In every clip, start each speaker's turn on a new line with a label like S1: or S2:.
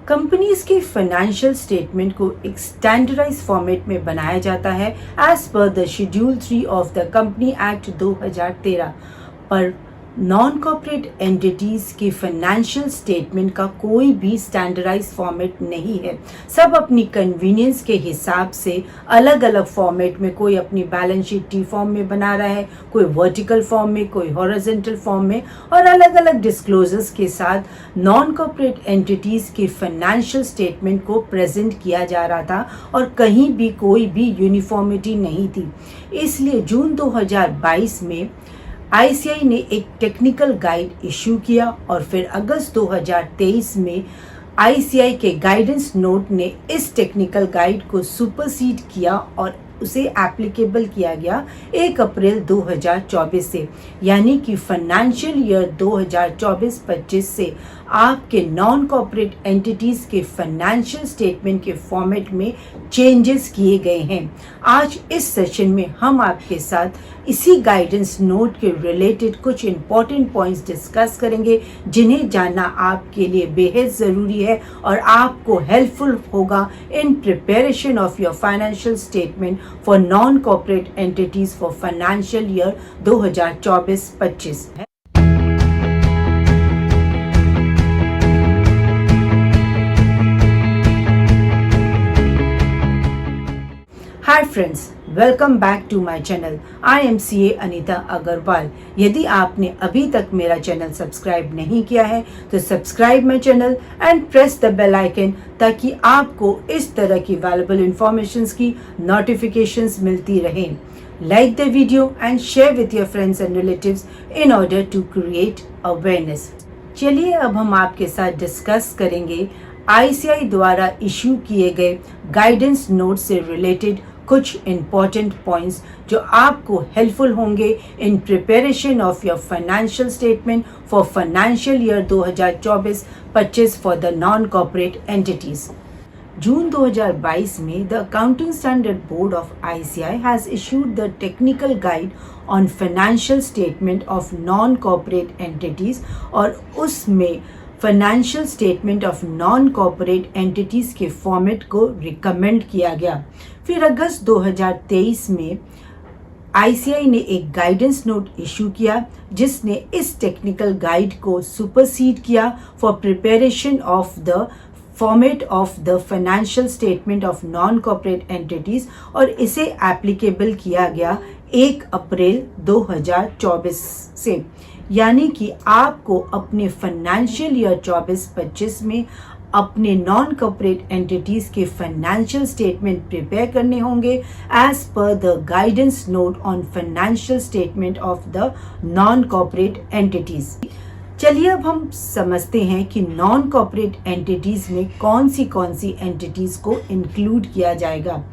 S1: Companies के financial statement को एक स्टैंडर्डाइज फॉर्मेट में बनाया जाता है as per the schedule 3 of the company act 2013 पर नॉन कॉर्पोरेट एंटिटीज के फाइनेंशियल स्टेटमेंट का कोई भी स्टैंडर्डाइज फॉर्मेट नहीं है। सब अपनी कन्वीनियंस के हिसाब से अलग अलग फॉर्मेट में, कोई अपनी बैलेंस शीट टी फॉर्म में बना रहा है, कोई वर्टिकल फॉर्म में, कोई हॉरिजॉन्टल फॉर्म में, और अलग अलग डिस्क्लोजर्स के साथ नॉन कॉर्पोरेट एंटिटीज के फाइनेंशियल स्टेटमेंट को प्रेजेंट किया जा रहा था और कहीं भी कोई भी यूनिफॉर्मिटी नहीं थी। इसलिए जून 2022 में आईसीआई ने एक टेक्निकल गाइड इशू किया और फिर अगस्त 2023 में आईसीआई के गाइडेंस नोट ने इस टेक्निकल गाइड को सुपरसीड किया और उसे एप्लीकेबल किया गया 1 अप्रैल 2024 से, यानी कि फाइनेंशियल ईयर 2024-25 से आपके नॉन कॉर्पोरेट एंटिटीज के फाइनेंशियल स्टेटमेंट के फॉर्मेट में चेंजेस किए गए हैं। आज इस सेशन में हम आपके साथ इसी गाइडेंस नोट के रिलेटेड कुछ इंपॉर्टेंट पॉइंट्स डिस्कस करेंगे जिन्हें जानना आपके लिए बेहद ज़रूरी है और आपको हेल्पफुल होगा इन preparation of your financial statement for non corporate entities for financial year 2024-25। Hi friends, welcome back to my channel. I am CA Anita Agarwal. यदि आपने अभी तक मेरा चैनल सब्सक्राइब नहीं किया है तो subscribe my channel and press the bell icon ताकि आपको इस तरह की वैल्यूएबल इंफॉर्मेशंस की नोटिफिकेशंस मिलती रहें। Like the video and share with your friends and relatives in order to create awareness. चलिए अब हम आपके साथ डिस्कस करेंगे आईसीआई द्वारा इशू किए गए गाइडेंस नोट से रिलेटेड कुछ इम्पॉर्टेंट पॉइंट्स जो आपको हेल्पफुल होंगे in preparation of your financial statement for financial year 2024-25 for the non corporate entities. June 2022 में the accounting standard board of ICI has issued the technical guide on financial statement of non corporate entities और उसमें financial statement of non corporate entities के format को recommend किया गया। फिर अगस्त 2023 में ICI ने एक गाइडेंस नोट इशू किया जिसने इस टेक्निकल गाइड को सुपरसीड किया for preparation of the format of the financial statement of non corporate entities और इसे एप्लीकेबल किया गया 1 अप्रैल 2024 से, यानी कि आपको अपने फाइनेंशियल ईयर 24-25 में अपने नॉन कॉर्पोरेट एंटिटीज के फाइनेंशियल स्टेटमेंट प्रिपेयर करने होंगे as per the guidance note on financial statement of the non corporate entities. चलिए अब हम समझते हैं कि नॉन कॉर्पोरेट एंटिटीज में कौन सी एंटिटीज को इंक्लूड किया जाएगा।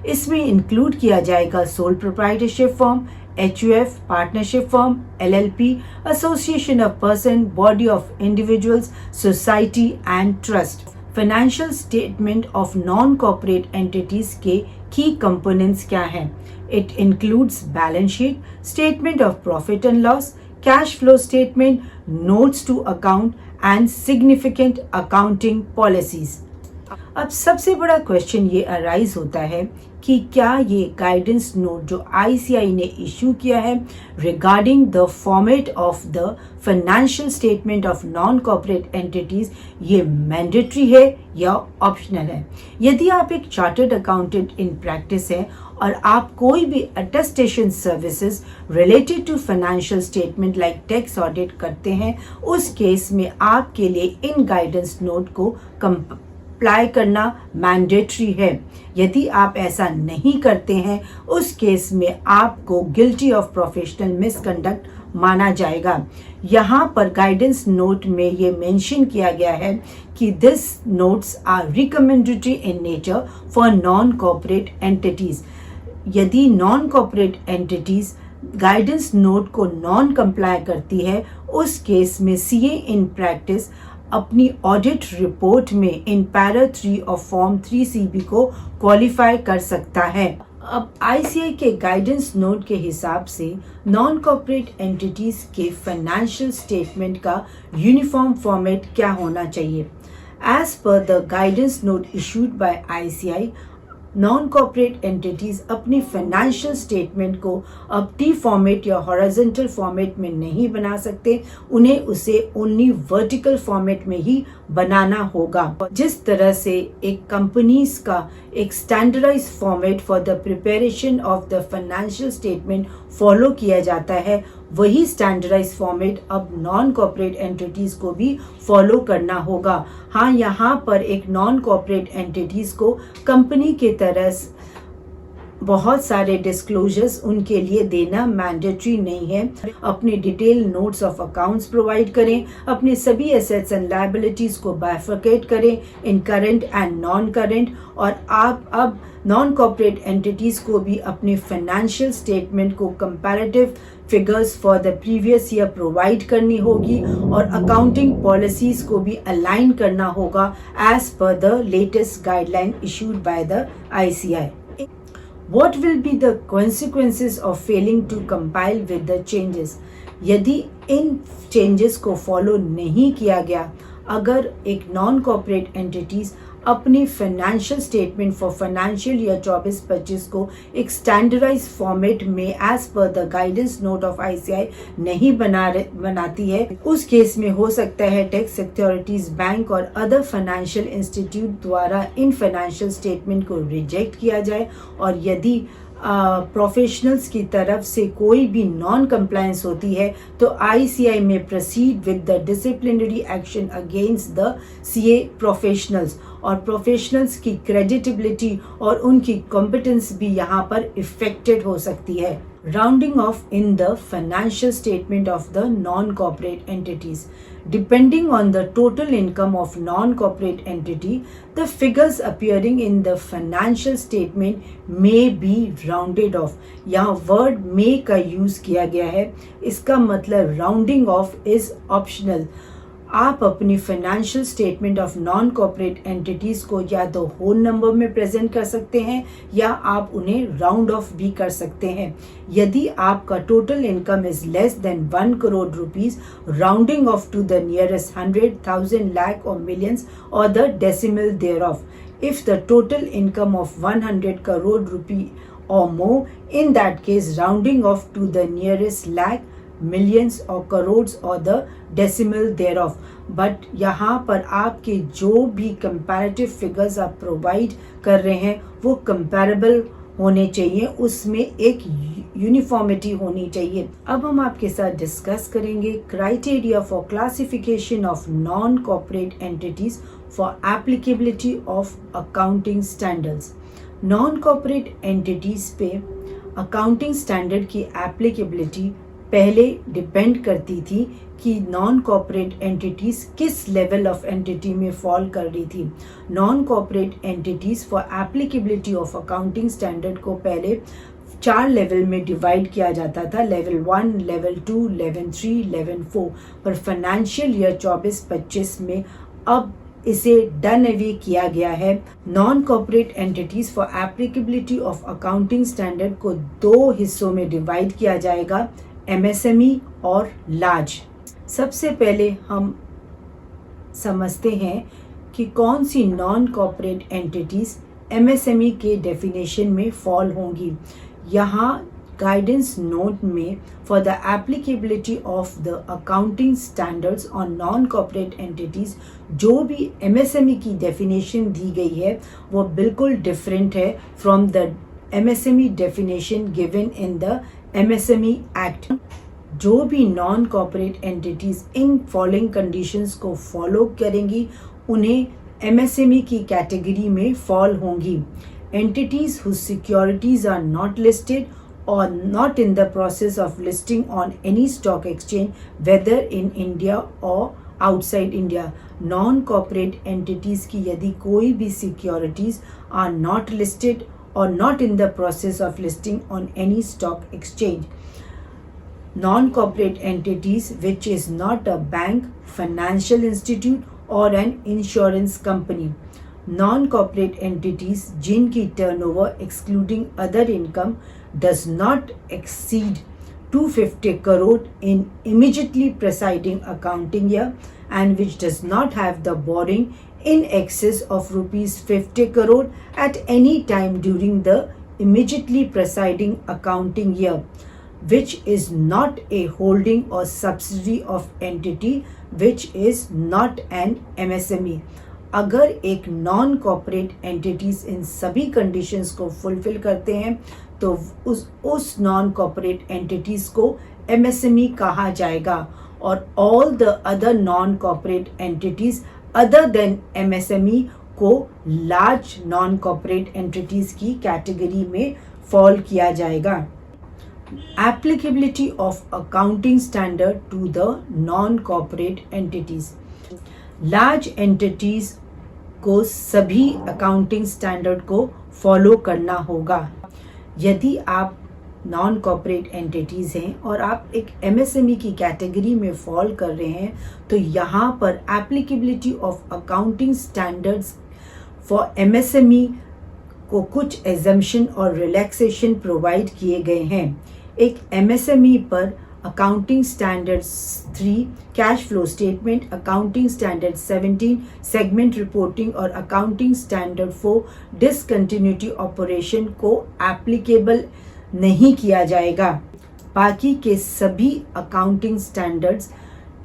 S1: इसमें इंक्लूड किया जाएगा sole proprietorship firm, HUF, partnership firm, LLP, association of person, body of individuals, society and trust. Financial statement of non corporate entities के की कंपोनेंट्स क्या हैं? It includes balance sheet, statement of profit and loss, cash flow statement, notes to account and significant accounting policies. अब सबसे बड़ा question ये arise होता है कि क्या ये गाइडेंस नोट जो आईसीआई ने इशू किया है regarding the format of the financial statement of non corporate entities ये मैंडेटरी है या ऑप्शनल है। यदि आप एक चार्टर्ड अकाउंटेंट इन प्रैक्टिस है और आप कोई भी attestation services related to financial statement like tax audit करते हैं, उस केस में आपके लिए इन गाइडेंस नोट को अप्लाई करना मैंडेटरी है। यदि आप ऐसा नहीं करते हैं उस केस में आपको गिल्टी ऑफ प्रोफेशनल मिसकंडक्ट माना जाएगा। यहाँ पर गाइडेंस नोट में ये मेंशन किया गया है कि this notes are recommendatory in nature for non corporate entities. यदि non corporate entities guidance note को नॉन कंप्लाई करती है उस केस में सीए इन प्रैक्टिस अपनी ऑडिट रिपोर्ट में in para 3 of form 3CB को क्वालिफाई कर सकता है। अब आईसीआई के गाइडेंस नोट के हिसाब से नॉन कॉर्पोरेट एंटिटीज के फाइनेंशियल स्टेटमेंट का यूनिफॉर्म फॉर्मेट क्या होना चाहिए? As per the guidance note issued by ICI, non corporate entities अपनी फाइनेंशियल स्टेटमेंट को अब टी फॉर्मेट या हॉरिजॉन्टल फॉर्मेट में नहीं बना सकते, उन्हें उसे ओनली वर्टिकल फॉर्मेट में ही बनाना होगा। जिस तरह से एक कंपनीज का एक standardize format for the preparation of the financial statement follow किया जाता है, वही स्टैंडर्डाइज फॉर्मेट अब नॉन कॉर्पोरेट एंटिटीज को भी फॉलो करना होगा। हाँ, यहाँ पर एक नॉन कॉर्पोरेट एंटिटीज को कंपनी के तरह बहुत सारे डिस्क्लोजर्स उनके लिए देना मैंडेटरी नहीं है। अपने detail notes of accounts provide करें, अपने सभी एसेट्स एंड लायबिलिटीज को बाइफरकेट करें इन करंट एंड नॉन करंट, और आप अब नॉन कॉर्पोरेट एंटिटीज को भी अपने फाइनेंशियल स्टेटमेंट को comparative figures for the previous year provide करनी होगी और अकाउंटिंग पॉलिसीज को भी अलाइन करना होगा as per the latest guideline issued by the ICI. What will be the consequences of failing to compile with the changes? यदि इन changes को follow नहीं किया गया, अगर एक नॉन कॉर्पोरेट एंटिटीज अपनी financial statement for financial year 24-25 को एक स्टैंडर्डाइज फॉर्मेट में as per the guidance note of ICI नहीं बनाती है, उस केस में हो सकता है टैक्स अथॉरिटीज, बैंक और अदर फाइनेंशियल इंस्टीट्यूट द्वारा इन फाइनेंशियल स्टेटमेंट को रिजेक्ट किया जाए, और यदि प्रोफेशनल्स की तरफ से कोई भी नॉन कंप्लायंस होती है तो ICI में proceed with the disciplinary action against the CA professionals, और प्रोफेशनल्स की क्रेडिटेबिलिटी और उनकी कॉम्पिटेंस भी यहाँ पर इफेक्टेड हो सकती है। Rounding off in the financial statement of the non-corporate entities. Depending on the total income of non-corporate entity, the figures appearing in the financial statement may be rounded off. यहाँ word may का use किया गया है, इसका मतलब rounding off is optional. आप अपनी financial statement of non corporate entities को या तो होल नंबर में प्रेजेंट कर सकते हैं या आप उन्हें राउंड ऑफ भी कर सकते हैं। यदि आपका total income is less than 1 crore rupees, rounding off to the nearest 100,000 lakh or millions or the decimal thereof. If the total income of 100 crore rupee or more, in that case rounding off to the nearest lakh, millions और करोड्स और the decimal thereof. But यहाँ पर आपके जो भी comparative figures आप provide कर रहे हैं वो कंपैरेबल होने चाहिए, उसमें एक यूनिफॉर्मिटी होनी चाहिए। अब हम आपके साथ डिस्कस करेंगे criteria for classification of non corporate entities for applicability of accounting standards. Non corporate entities पे अकाउंटिंग स्टैंडर्ड की एप्लीकेबिलिटी पहले डिपेंड करती थी कि नॉन कॉर्पोरेट एंटिटीज किस लेवल ऑफ एंटिटी में फॉल कर रही थी। Non corporate entities for applicability of accounting standard को पहले 4 लेवल में डिवाइड किया जाता था, लेवल 1, लेवल 2, लेवल 3, लेवल 4। पर फाइनेंशियल ईयर 24-25 में अब इसे डन अवे किया गया है। Non corporate entities for applicability of accounting standard को 2 हिस्सों में डिवाइड किया जाएगा, MSME और लार्ज। सबसे पहले हम समझते हैं कि कौन सी नॉन कॉर्पोरेट एंटिटीज MSME के डेफिनेशन में फॉल होंगी। यहाँ गाइडेंस नोट में for the applicability of the accounting standards on non corporate entities जो भी MSME की डेफिनेशन दी गई है वो बिल्कुल डिफरेंट है from the MSME definition given in the MSME act. जो भी non corporate entities in following conditions को फॉलो करेंगी उन्हें MSME की कैटेगरी में फॉल होंगी। Entities whose securities are not listed और not in the process of listing on any stock exchange whether in India और outside India. Non corporate entities की यदि कोई भी securities are not listed or not in the process of listing on any stock exchange. Non-corporate entities which is not a bank, financial institute or an insurance company. Non-corporate entities जिनकी turnover excluding other income does not exceed 250 crore in immediately preceding accounting year and which does not have the borrowing in excess of rupees 50 crore at any time during the immediately preceding accounting year, which is not a holding or subsidiary of entity which is not an MSME. अगर एक non corporate entities इन सभी conditions को fulfil करते हैं तो उस non corporate entities को MSME कहा जाएगा, और all the other non corporate entities other than MSME को लार्ज नॉन कॉर्पोरेट एंटिटीज की कैटेगरी में फॉल किया जाएगा. Applicability of accounting standard to the non corporate entities. Large entities को सभी अकाउंटिंग स्टैंडर्ड को फॉलो करना होगा. यदि आप नॉन कॉर्पोरेट एंटिटीज़ हैं और आप एक MSME की कैटेगरी में फॉल कर रहे हैं तो यहाँ पर applicability of accounting standards for MSME को कुछ एजम्पशन और रिलैक्सेशन प्रोवाइड किए गए हैं. एक MSME पर accounting standards 3 cash flow statement, accounting standard 17 segment reporting और अकाउंटिंग स्टैंडर्ड 4 डिसकंटिन्यूटी ऑपरेशन को एप्लीकेबल नहीं किया जाएगा. बाकी के सभी अकाउंटिंग स्टैंडर्ड्स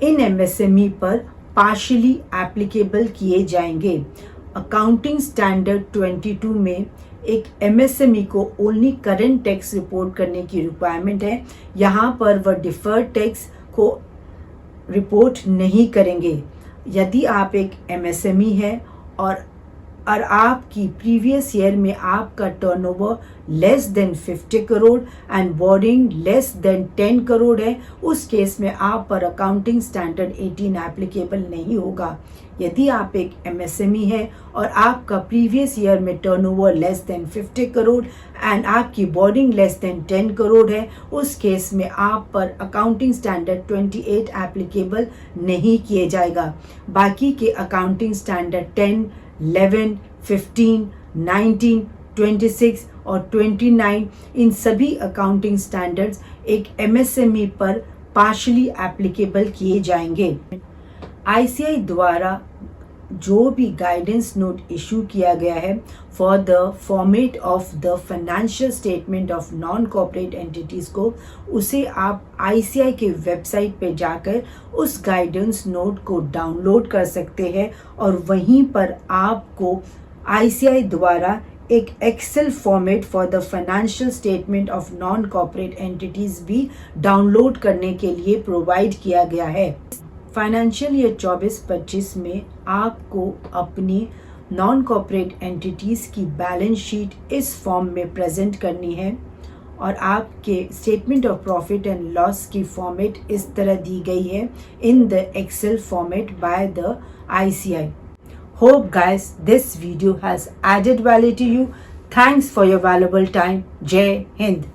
S1: इन MSME पर पार्शियली एप्लीकेबल किए जाएंगे. अकाउंटिंग स्टैंडर्ड 22 में एक MSME को ओनली करंट टैक्स रिपोर्ट करने की रिक्वायरमेंट है. यहाँ पर वह डिफर्ड टैक्स को रिपोर्ट नहीं करेंगे. यदि आप एक MSME है और आपकी प्रीवियस ईयर में आपका turnover less than 50 crore and boring less than 10 crore है, उस केस में आप पर अकाउंटिंग स्टैंडर्ड 18 एप्लीकेबल नहीं होगा. यदि आप एक MSME है और आपका प्रीवियस ईयर में turnover less than 50 crore and आपकी बोरिंग लेस देन 10 करोड़ है, उस केस में आप पर अकाउंटिंग स्टैंडर्ड 28 एप्लीकेबल नहीं किए जाएगा. बाकी के अकाउंटिंग स्टैंडर्ड 10, 11, 15, 19, 26 और 29 इन सभी अकाउंटिंग स्टैंडर्ड्स एक MSME पर पार्शियली एप्लीकेबल किए जाएंगे. ICAI द्वारा जो भी गाइडेंस नोट इशू किया गया है for the format of the financial statement of non corporate entities को, उसे आप ICAI के वेबसाइट पे जाकर उस गाइडेंस नोट को डाउनलोड कर सकते हैं और वहीं पर आपको ICAI द्वारा एक excel format for the financial statement of non corporate entities भी डाउनलोड करने के लिए प्रोवाइड किया गया है. फाइनेंशियल ईयर 24-25 में आपको अपनी नॉन कॉर्पोरेट एंटिटीज़ की बैलेंस शीट इस फॉर्म में प्रेजेंट करनी है और आपके statement of profit and loss की फॉर्मेट इस तरह दी गई है in the excel format by the ICAI. Hope guys this video has added value to you. Thanks for your valuable time. Jai Hind.